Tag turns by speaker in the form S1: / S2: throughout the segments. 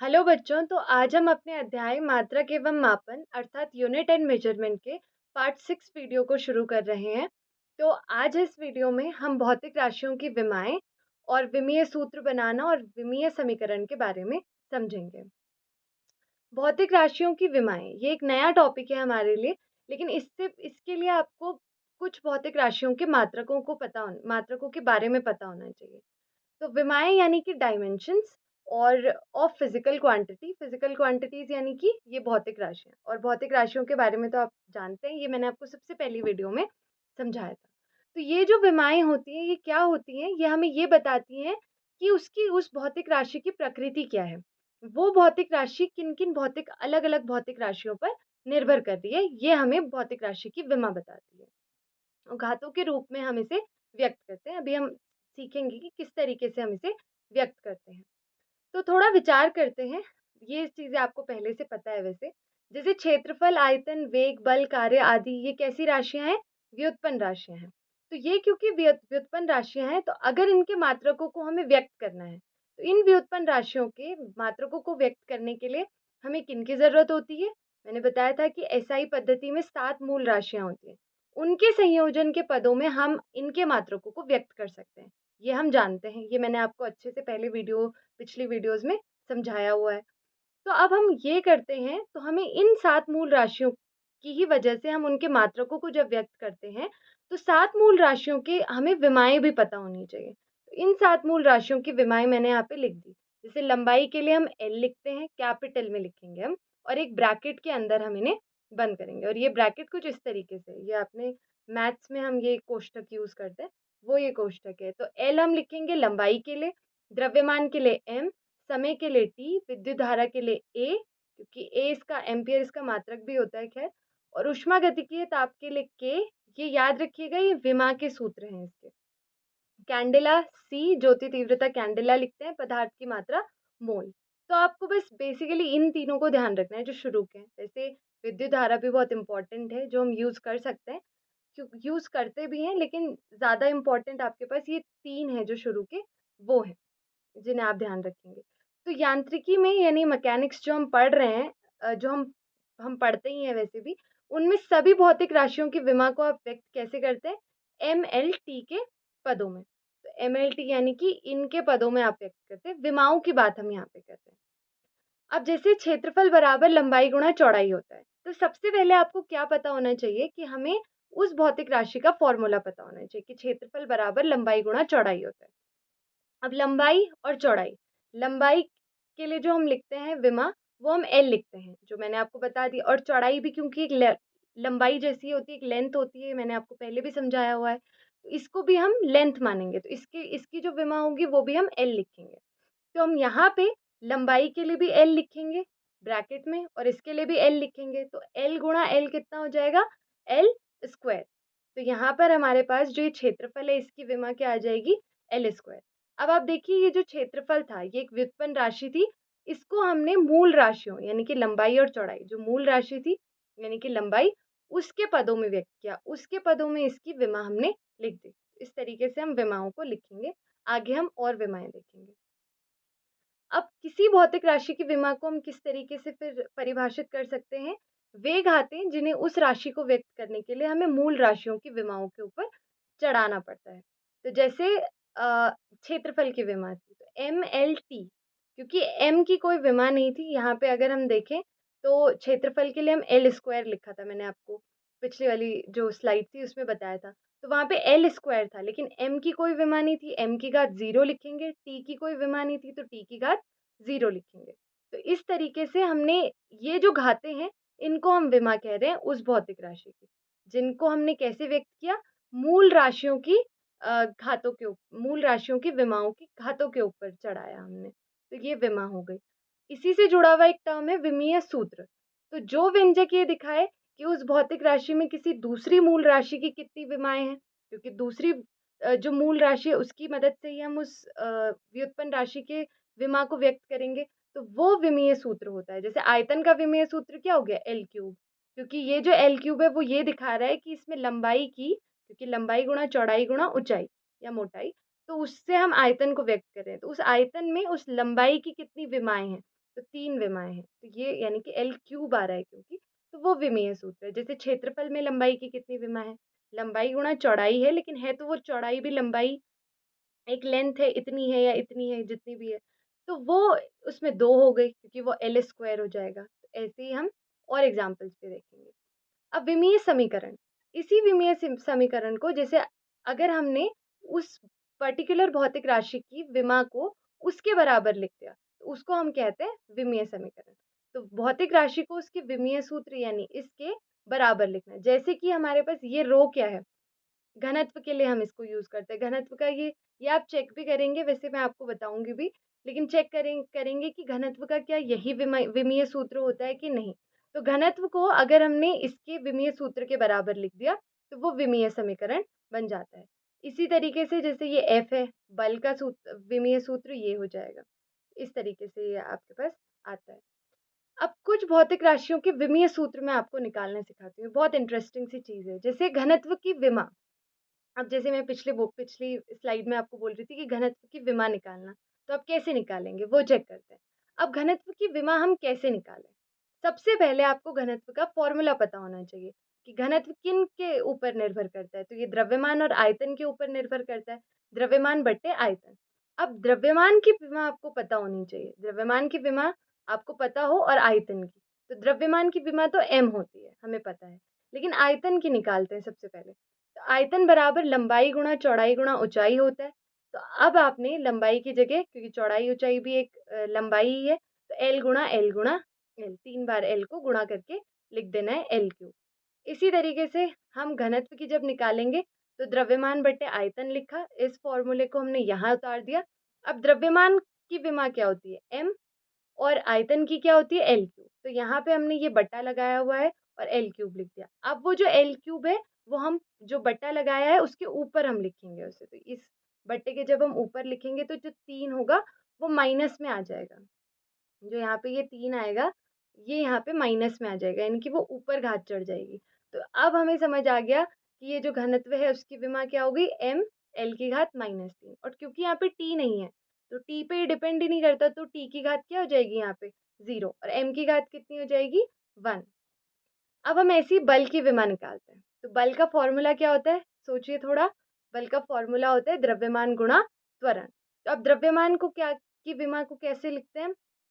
S1: Hello बच्चों, तो आज हम अपने अध्याय मात्रक एवं मापन अर्थात यूनिट एंड मेजरमेंट के पार्ट 6 वीडियो को शुरू कर रहे हैं। तो आज इस वीडियो में हम भौतिक राशियों की विमाएं और विमीय सूत्र बनाना और विमीय समीकरण के बारे में समझेंगे। भौतिक राशियों की विमाएं ये एक नया टॉपिक है हमारे लिए, लेकिन इसके लिए आपको कुछ भौतिक राशियों के मात्रकों के बारे में पता होना चाहिए। तो विमाएँ यानी कि डायमेंशंस और ऑफ फिज़िकल क्वांटिटीज़ यानी कि ये भौतिक राशियाँ, और भौतिक राशियों के बारे में तो आप जानते हैं, ये मैंने आपको सबसे पहली वीडियो में समझाया था। तो ये जो विमाएँ होती हैं, ये क्या होती हैं? ये हमें ये बताती हैं कि उसकी उस भौतिक राशि की प्रकृति क्या है। वो भौतिक राशि किन-किन अलग-अलग भौतिक राशियों पर निर्भर कर रही है, ये हमें भौतिक राशि की विमा बताती है। घातों के रूप में हम इसे व्यक्त करते हैं। अभी हम सीखेंगे कि किस तरीके से हम इसे व्यक्त करते हैं। तो थोड़ा विचार करते हैं, ये चीज़ें आपको पहले से पता है वैसे। जैसे क्षेत्रफल, आयतन, वेग, बल, कार्य आदि ये कैसी राशियाँ हैं? व्युत्पन्न राशियाँ हैं। तो ये क्योंकि व्युत्पन्न राशियाँ हैं, तो अगर इनके मात्रकों को हमें व्यक्त करना है, तो इन व्युत्पन्न राशियों के मात्रकों को व्यक्त करने के लिए हमें किनकी ज़रूरत होती है? मैंने बताया था कि एसआई पद्धति में 7 मूल राशियाँ होती हैं। उनके संयोजन के पदों में हम इनके मात्रकों को व्यक्त कर सकते हैं। ये हम जानते हैं, ये मैंने आपको अच्छे से पिछली वीडियोज़ में समझाया हुआ है। तो अब हम ये करते हैं, तो हमें इन 7 मूल राशियों की ही वजह से हम उनके मात्रकों को जब व्यक्त करते हैं, तो 7 मूल राशियों की हमें विमाएँ भी पता होनी चाहिए। तो इन 7 मूल राशियों की विमाएँ मैंने यहाँ पे लिख दी। जैसे लंबाई के लिए हम एल लिखते हैं, कैपिटल में लिखेंगे हम, और एक ब्रैकेट के अंदर हम इन्हें बंद करेंगे, और ये ब्रैकेट कुछ इस तरीके से, ये आपने मैथ्स में हम ये कोष्ठक यूज़ करते हैं, वो ये कोष्ठक है। तो एल हम लिखेंगे लंबाई के लिए, द्रव्यमान के लिए एम, समय के लिए टी, विद्युत धारा के लिए ए, क्योंकि ए इसका एम्पियर इसका मात्रक भी होता है खैर, और ऊष्मागतिकीय ताप के लिए के। ये याद रखिएगा, ये विमा के सूत्र हैं इसके। कैंडेला सी, ज्योति तीव्रता कैंडेला लिखते हैं, पदार्थ की मात्रा मोल। तो आपको बस बेसिकली इन तीनों को ध्यान रखना है जो शुरू के हैं। वैसे विद्युत धारा भी बहुत इंपॉर्टेंट है जो हम यूज़ कर सकते हैं, यूज़ करते भी हैं, लेकिन ज़्यादा इम्पोर्टेंट आपके पास ये 3 हैं जो शुरू के, वो हैं, जिन्हें आप ध्यान रखेंगे। तो यांत्रिकी में यानी मैकेनिक्स जो हम पढ़ रहे हैं, जो हम पढ़ते ही हैं वैसे भी, उनमें सभी भौतिक राशियों की विमा को आप व्यक्त कैसे करते हैं? एमएलटी के पदों में। तो एमएलटी यानी कि इनके पदों में आप व्यक्त करते हैं, विमाओं की बात हम यहाँ पे करते हैं। अब जैसे क्षेत्रफल बराबर लंबाई गुणा चौड़ाई होता है, तो सबसे पहले आपको क्या पता होना चाहिए कि हमें उस भौतिक राशि का फ़ॉर्मूला पता होना चाहिए कि क्षेत्रफल बराबर लंबाई गुणा चौड़ाई होता है। अब लंबाई और चौड़ाई, लंबाई के लिए जो हम लिखते हैं विमा, वो हम एल लिखते हैं, जो मैंने आपको बता दी, और चौड़ाई भी क्योंकि लंबाई जैसी होती है, एक लेंथ होती है, मैंने आपको पहले भी समझाया हुआ है, तो इसको भी हम लेंथ मानेंगे, तो इसकी इसकी जो विमा होगी वो भी हम एल लिखेंगे। तो हम यहाँ पे लंबाई के लिए भी एल लिखेंगे ब्रैकेट में, और इसके लिए भी एल लिखेंगे, तो एल गुणा एल कितना हो जाएगा? L square. तो यहाँ पर हमारे पास जो ये क्षेत्रफल है, इसकी विमा क्या आ जाएगी? L square. अब आप देखिए, ये जो क्षेत्रफल था, ये एक व्युत्पन्न राशि थी, इसको हमने मूल राशियों यानी कि लंबाई और चौड़ाई, जो मूल राशि थी यानी कि लंबाई, उसके पदों में व्यक्त किया, उसके पदों में इसकी विमा हमने लिख दी। इस तरीके से हम विमाओं को लिखेंगे। आगे हम और विमाएं देखेंगे। अब किसी भौतिक राशि की विमा को हम किस तरीके से फिर परिभाषित कर सकते हैं? वे घातें जिन्हें उस राशि को व्यक्त करने के लिए हमें मूल राशियों की विमाओं के ऊपर चढ़ाना पड़ता है। तो जैसे क्षेत्रफल की विमा थी, तो एमएलटी, क्योंकि एम की कोई विमा नहीं थी, यहाँ पे अगर हम देखें तो क्षेत्रफल के लिए हम एल स्क्वायर लिखा था, मैंने आपको पिछली वाली जो स्लाइड थी उसमें बताया था। तो वहाँ पे एल स्क्वायर था, लेकिन एम की कोई विमा नहीं थी, एम की घात 0 लिखेंगे, टी की कोई विमा नहीं थी, तो टी की घात 0 लिखेंगे। तो इस तरीके से हमने ये जो घातें हैं, इनको हम विमा कह रहे हैं उस भौतिक राशि की, जिनको हमने कैसे व्यक्त किया? मूल राशियों की मूल राशियों की विमाओं की घातों के ऊपर चढ़ाया हमने, तो ये विमा हो गई। इसी से जुड़ा हुआ एक टर्म है विमीय सूत्र। तो जो व्यंजक ये दिखाए कि उस भौतिक राशि में किसी दूसरी मूल राशि की कितनी विमाएँ हैं, क्योंकि दूसरी जो मूल राशि है उसकी मदद से ही हम उस व्युत्पन्न राशि के विमा को व्यक्त करेंगे, तो वो विमीय सूत्र होता है। जैसे आयतन का विमीय सूत्र क्या हो गया? एल क्यूब, क्योंकि ये जो एल क्यूब है वो ये दिखा रहा है कि इसमें लंबाई की, क्योंकि लंबाई गुणा चौड़ाई गुणा ऊंचाई या मोटाई, तो उससे हम आयतन को व्यक्त कर रहे हैं, तो उस आयतन में उस लंबाई की कितनी विमाएँ हैं, तो 3 विमाएँ हैं, तो ये यानी कि L क्यूब आ रहा है क्योंकि, तो वो विमीय सूत्र है। जैसे क्षेत्रफल में लंबाई की कितनी विमा है? लंबाई गुणा चौड़ाई है, लेकिन है तो वो चौड़ाई भी लंबाई एक लेंथ है, इतनी है या इतनी है, जितनी भी है, तो वो उसमें 2 हो गई क्योंकि वो L स्क्वायर हो जाएगा। तो ऐसे ही हम और एग्ज़ाम्पल्स पे देखेंगे। अब विमीय समीकरण, इसी विमीय समीकरण को जैसे अगर हमने उस पर्टिकुलर भौतिक राशि की विमा को उसके बराबर लिख दिया, तो उसको हम कहते हैं विमीय समीकरण। तो भौतिक राशि को उसके विमीय सूत्र यानी इसके बराबर लिखना है। जैसे कि हमारे पास ये रो क्या है? घनत्व के लिए हम इसको यूज़ करते हैं। घनत्व का ये आप चेक भी करेंगे, वैसे मैं आपको बताऊँगी भी, लेकिन चेक करेंगे कि घनत्व का क्या यही विमीय सूत्र होता है कि नहीं। तो घनत्व को अगर हमने इसके विमीय सूत्र के बराबर लिख दिया, तो वो विमीय समीकरण बन जाता है। इसी तरीके से जैसे ये F है, बल का विमीय सूत्र ये हो जाएगा। इस तरीके से ये आपके पास आता है। अब कुछ भौतिक राशियों के विमीय सूत्र मैं आपको निकालना सिखाती हूँ। बहुत इंटरेस्टिंग सी चीज़ है। जैसे घनत्व की विमा, अब जैसे मैं पिछली स्लाइड में आपको बोल रही थी कि घनत्व की विमा निकालना, तो आप कैसे निकालेंगे वो चेक करते हैं। अब घनत्व की विमा हम कैसे निकालें? सबसे पहले आपको घनत्व का फ़ॉर्मूला पता होना चाहिए कि घनत्व किन के ऊपर निर्भर करता है, तो ये द्रव्यमान और आयतन के ऊपर निर्भर करता है, द्रव्यमान बट्टे आयतन। अब द्रव्यमान की विमा आपको पता होनी चाहिए, द्रव्यमान की विमा आपको पता हो और आयतन की, तो द्रव्यमान की विमा तो m होती है, हमें पता है, लेकिन आयतन की निकालते हैं सबसे पहले। तो आयतन बराबर लंबाई गुणा चौड़ाई गुणा ऊंचाई होता है। तो अब आपने लंबाई की जगह, क्योंकि चौड़ाई ऊंचाई भी एक लंबाई ही है, तो L गुणा L 3 बार L को गुणा करके लिख देना है L क्यूब। इसी तरीके से हम घनत्व की जब निकालेंगे, तो द्रव्यमान बट्टे आयतन लिखा, इस फॉर्मूले को हमने यहाँ उतार दिया। अब द्रव्यमान की विमा क्या होती है? m, और आयतन की क्या होती है? L cube. तो यहाँ पे हमने ये बट्टा लगाया हुआ है और L क्यूब लिख दिया। अब वो जो L क्यूब है, वो हम जो बट्टा लगाया है उसके ऊपर हम लिखेंगे उसे। तो इस बट्टे के जब हम ऊपर लिखेंगे, तो जो 3 होगा वो माइनस में आ जाएगा। जो यहाँ पे ये 3 आएगा, ये यहाँ पे माइनस में आ जाएगा, यानी कि वो ऊपर घात चढ़ जाएगी। तो अब हमें समझ आ गया कि ये जो घनत्व है उसकी विमा क्या हो गई? m L की घात -3। और क्योंकि यहाँ पे t नहीं है, तो t पे डिपेंड ही नहीं करता, तो t की घात क्या हो जाएगी यहाँ पे? 0, और m की घात कितनी हो जाएगी? 1। अब हम ऐसे ही बल की विमा निकालते हैं। तो बल का फ़ॉर्मूला क्या होता है? सोचिए थोड़ा। बल का फ़ॉर्मूला होता है द्रव्यमान गुणा त्वरण। तो अब द्रव्यमान को क्या की विमा को कैसे लिखते हैं?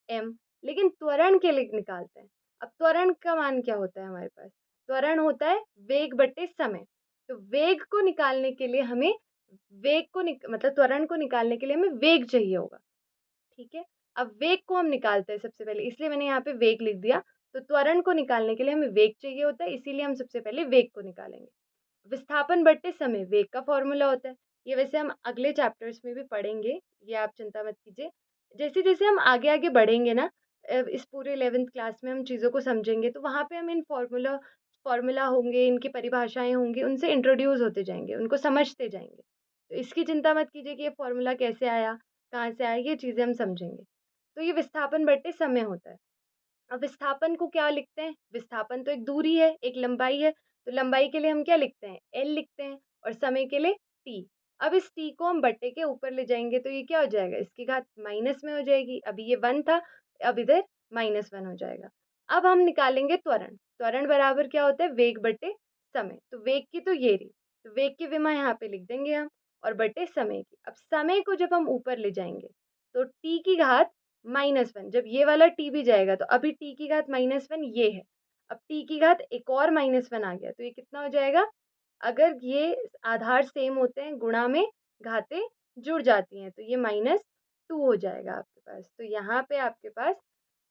S1: m, लेकिन त्वरण के लिए निकालते हैं। अब त्वरण का मान क्या होता है हमारे पास? त्वरण होता है वेग बट्टे समय। तो वेग को निकालने के लिए हमें मतलब त्वरण को निकालने के लिए हमें वेग चाहिए होगा। ठीक है? अब वेग को हम निकालते हैं सबसे पहले, इसलिए मैंने यहाँ पे वेग लिख दिया। तो त्वरण को निकालने के लिए हमें वेग चाहिए होता है, इसीलिए हम सबसे पहले वेग को निकालेंगे। विस्थापन बट्टे समय वेग का फ़ॉर्मूला होता है। ये वैसे हम अगले चैप्टर्स में भी पढ़ेंगे, ये आप चिंता मत कीजिए। जैसे-जैसे हम आगे-आगे बढ़ेंगे ना, इस पूरे 11th क्लास में हम चीज़ों को समझेंगे, तो वहाँ पे हम इन फ़ॉर्मूला होंगे, इनकी परिभाषाएँ होंगी, उनसे इंट्रोड्यूस होते जाएँगे, उनको समझते जाएँगे। तो इसकी चिंता मत कीजिए कि ये फ़ॉर्मूला कैसे आया, कहाँ से आया, ये चीज़ें हम समझेंगे। तो ये विस्थापन बट्टे समय होता है। अब विस्थापन को क्या लिखते हैं? विस्थापन तो एक दूरी है, एक लंबाई है, तो लंबाई के लिए हम क्या लिखते हैं? L लिखते हैं, और समय के लिए T। अब इस T को हम बट्टे के ऊपर ले जाएँगे, तो ये क्या हो जाएगा? इसकी घात माइनस में हो जाएगी। अभी ये 1 था, अब इधर -1 हो जाएगा। अब हम निकालेंगे त्वरण। त्वरण बराबर क्या होता है? वेग बट्टे समय। तो वेग की तो ये रही, तो वेग की विमा यहाँ पे लिख देंगे हम, और बट्टे समय की। अब समय को जब हम ऊपर ले जाएँगे, तो T की घात -1, जब ये वाला t भी जाएगा, तो अभी t की घात -1 ये है। अब t की घात एक और -1 आ गया, तो ये कितना हो जाएगा? अगर ये आधार सेम होते हैं, गुणा में घातें जुड़ जाती हैं, तो ये -2 हो जाएगा आपके पास। तो यहाँ पे आपके पास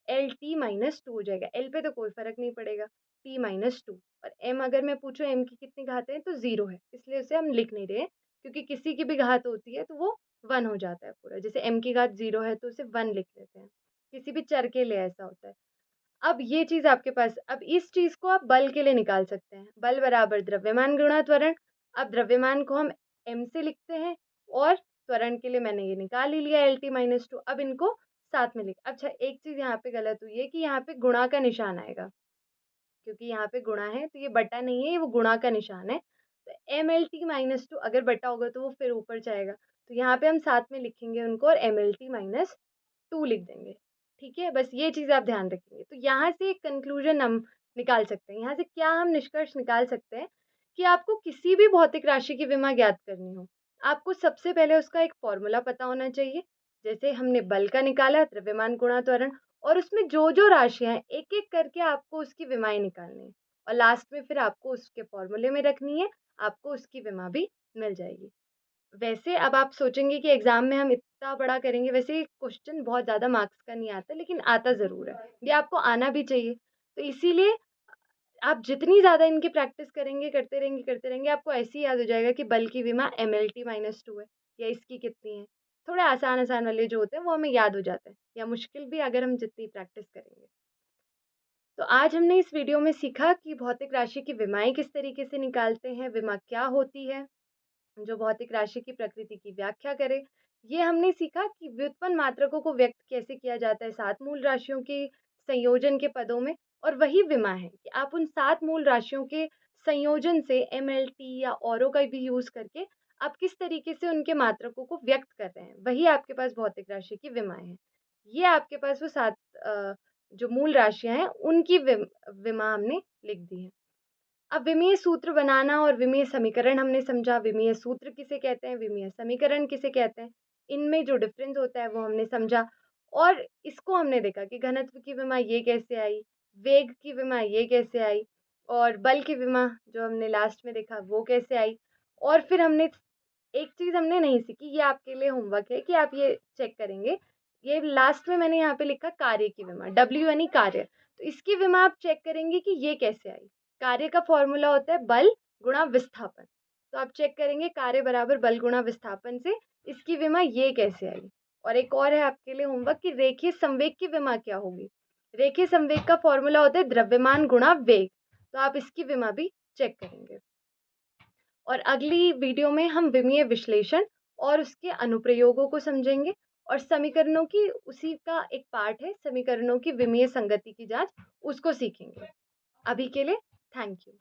S1: LT -2 हो जाएगा। L पे तो कोई फ़र्क नहीं पड़ेगा, T -2। और M अगर मैं पूछूँ M की कितनी घातें हैं, तो 0 है, इसलिए उसे हम लिख नहीं रहे हैं, क्योंकि किसी की भी घात होती है तो वो 1 हो जाता है पूरा। जैसे M की घात 0 है, तो उसे 1 लिख देते हैं। किसी भी चर के लिए ऐसा होता है। अब ये चीज़ आपके पास, अब इस चीज़ को आप बल के लिए निकाल सकते हैं। बल बराबर द्रव्यमान गुणा त्वरण। अब द्रव्यमान को हम m से लिखते हैं, और त्वरण के लिए मैंने ये निकाल ही लिया LT -2। अब इनको साथ में लिख, अच्छा एक चीज़ यहाँ पे गलत हुई है कि यहाँ पे गुणा का निशान आएगा, क्योंकि यहाँ पे गुणा है, तो ये बटा नहीं है, ये वो गुणा का निशान है। तो MLT -2 अगर बटा होगा तो वो फिर ऊपर जाएगा। तो यहाँ पे हम साथ में लिखेंगे उनको, और MLT -2 लिख देंगे। ठीक है? बस ये चीज़ आप ध्यान रखेंगे। तो यहाँ से एक कंक्लूज़न हम निकाल सकते हैं। यहाँ से क्या हम निष्कर्ष निकाल सकते हैं कि आपको किसी भी भौतिक राशि की विमा ज्ञात करनी हो, आपको सबसे पहले उसका एक फ़ॉर्मूला पता होना चाहिए। जैसे हमने बल का निकाला, द्रव्यमान गुणा त्वरण, और उसमें जो-जो राशियाँ हैं, एक-एक करके आपको उसकी विमाएँ निकालनी है और लास्ट में फिर आपको उसके फ़ॉर्मूले में रखनी है, आपको उसकी विमा भी मिल जाएगी। वैसे अब आप सोचेंगे कि एग्ज़ाम में हम इतना बड़ा करेंगे, वैसे क्वेश्चन बहुत ज़्यादा मार्क्स का नहीं आता, लेकिन आता ज़रूर है। ये आपको आना भी चाहिए। तो इसीलिए आप जितनी ज़्यादा इनकी प्रैक्टिस करेंगे, करते रहेंगे, आपको ऐसे ही याद हो जाएगा कि बल की विमा mLT-2 है या इसकी कितनी है। थोड़े आसान-आसान वाले जो होते हैं, वो हमें याद हो जाते हैं, या मुश्किल भी अगर हम जितनी प्रैक्टिस करेंगे। तो आज हमने इस वीडियो में सीखा कि भौतिक राशि की विमाएँ किस तरीके से निकालते हैं, विमा क्या होती है, जो भौतिक राशि की प्रकृति की व्याख्या करे। ये हमने सीखा कि व्युत्पन्न मात्रकों को व्यक्त कैसे किया जाता है 7 मूल राशियों के संयोजन के पदों में, और वही विमा है कि आप उन 7 मूल राशियों के संयोजन से एमएलटी या औरों का भी यूज़ करके आप किस तरीके से उनके मात्रकों को व्यक्त कर रहे हैं, वही आपके पास भौतिक राशि की विमाएँ हैं। ये आपके पास वो 7 जो मूल राशियाँ हैं, उनकी विमा हमने लिख दी है। अब विमीय सूत्र बनाना और विमीय समीकरण हमने समझा, विमीय सूत्र किसे कहते हैं, विमीय समीकरण किसे कहते हैं, इनमें जो डिफ़रेंस होता है वो हमने समझा, और इसको हमने देखा कि घनत्व की विमा ये कैसे आई, वेग की विमा ये कैसे आई, और बल की विमा जो हमने लास्ट में देखा वो कैसे आई। और फिर हमने एक चीज़ हमने नहीं सीखी, ये आपके लिए होमवर्क है कि आप ये चेक करेंगे, ये लास्ट में मैंने यहाँ पे लिखा कार्य की विमा, डब्ल्यू यानी कार्य, तो इसकी विमा आप चेक करेंगे कि ये कैसे आई। कार्य का फॉर्मूला होता है बल गुणा विस्थापन, तो आप चेक करेंगे कार्य बराबर बल गुणा विस्थापन से इसकी विमा ये कैसे आई। और एक और है आपके लिए होमवर्क कि रेखीय संवेग की विमा क्या होगी। रेखीय संवेग का फॉर्मूला होता है द्रव्यमान गुणा वेग, तो आप इसकी विमा भी चेक करेंगे। और अगली वीडियो में हम विमीय विश्लेषण और उसके अनुप्रयोगों को समझेंगे, और समीकरणों की उसी का एक पार्ट है, समीकरणों की विमीय संगति की जांच, उसको सीखेंगे। अभी के लिए थैंक यू।